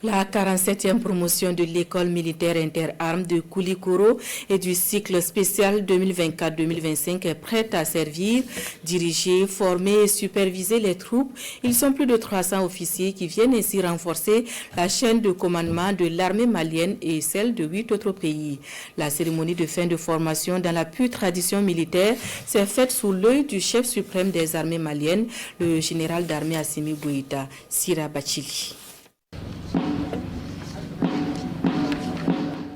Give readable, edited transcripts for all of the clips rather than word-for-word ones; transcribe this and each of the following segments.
La 47e promotion de l'école militaire interarmes de Koulikoro et du cycle spécial 2024-2025 est prête à servir, diriger, former et superviser les troupes. Ils sont plus de 300 officiers qui viennent ainsi renforcer la chaîne de commandement de l'armée malienne et celle de 8 autres pays. La cérémonie de fin de formation dans la pure tradition militaire s'est faite sous l'œil du chef suprême des armées maliennes, le général d'armée Assimi Goïta, Sira Bachili.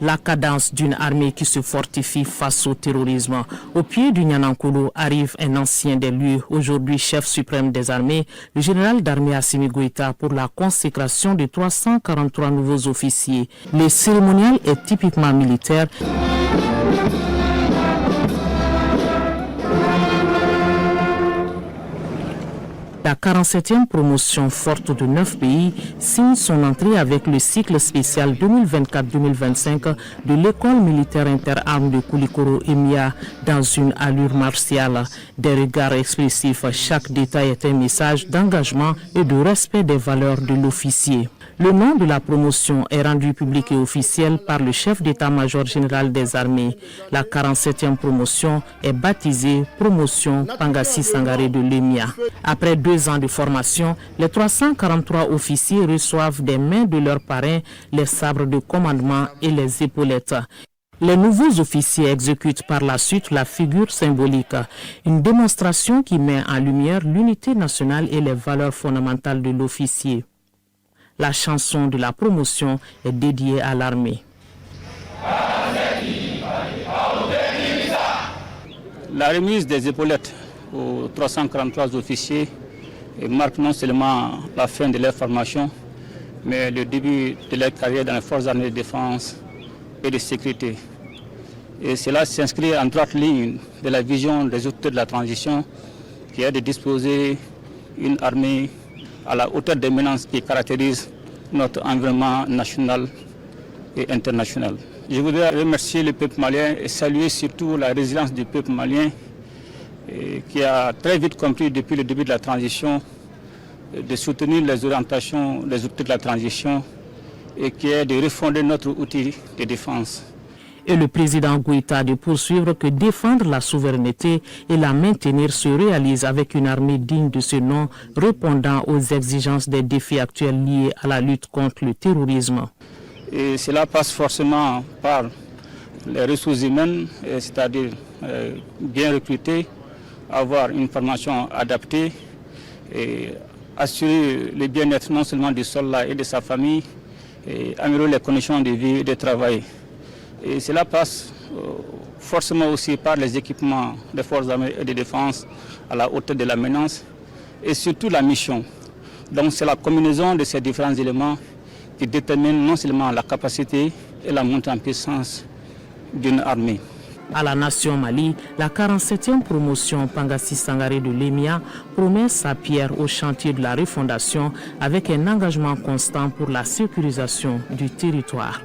La cadence d'une armée qui se fortifie face au terrorisme. Au pied du Nianankolo arrive un ancien des lieux, aujourd'hui chef suprême des armées, le général d'armée Assimi Goïta, pour la consécration de 343 nouveaux officiers. Le cérémonial est typiquement militaire. La 47e promotion forte de 9 pays signe son entrée avec le cycle spécial 2024-2025 de l'école militaire interarmes de Koulikoro Emia dans une allure martiale. Des regards expressifs, chaque détail est un message d'engagement et de respect des valeurs de l'officier. Le nom de la promotion est rendu public et officiel par le chef d'état-major général des armées. La 47e promotion est baptisée Promotion Pangassi Sangaré de l'Emia. Après 2 ans de formation, les 343 officiers reçoivent des mains de leurs parrains les sabres de commandement et les épaulettes. Les nouveaux officiers exécutent par la suite la figure symbolique, une démonstration qui met en lumière l'unité nationale et les valeurs fondamentales de l'officier. La chanson de la promotion est dédiée à l'armée. La remise des épaulettes aux 343 officiers marque non seulement la fin de leur formation, mais le début de leur carrière dans les forces armées de défense et de sécurité. Et cela s'inscrit en droite ligne de la vision des auteurs de la transition, qui est de disposer une armée à la hauteur des menaces qui caractérisent notre environnement national et international. Je voudrais remercier le peuple malien et saluer surtout la résilience du peuple malien qui a très vite compris depuis le début de la transition de soutenir les orientations des outils de la transition et qui est de refonder notre outil de défense. Et le président Goïta de poursuivre que défendre la souveraineté et la maintenir se réalise avec une armée digne de ce nom, répondant aux exigences des défis actuels liés à la lutte contre le terrorisme. Et cela passe forcément par les ressources humaines, c'est-à-dire bien recruter, avoir une formation adaptée et assurer le bien-être non seulement du soldat et de sa famille, et améliorer les conditions de vie et de travail. Et cela passe forcément aussi par les équipements des forces armées et de défense à la hauteur de la menace et surtout la mission. Donc c'est la combinaison de ces différents éléments qui détermine non seulement la capacité et la montée en puissance d'une armée. À la nation Mali, la 47e promotion Pangassi Sangaré de l'Emia promet sa pierre au chantier de la refondation avec un engagement constant pour la sécurisation du territoire.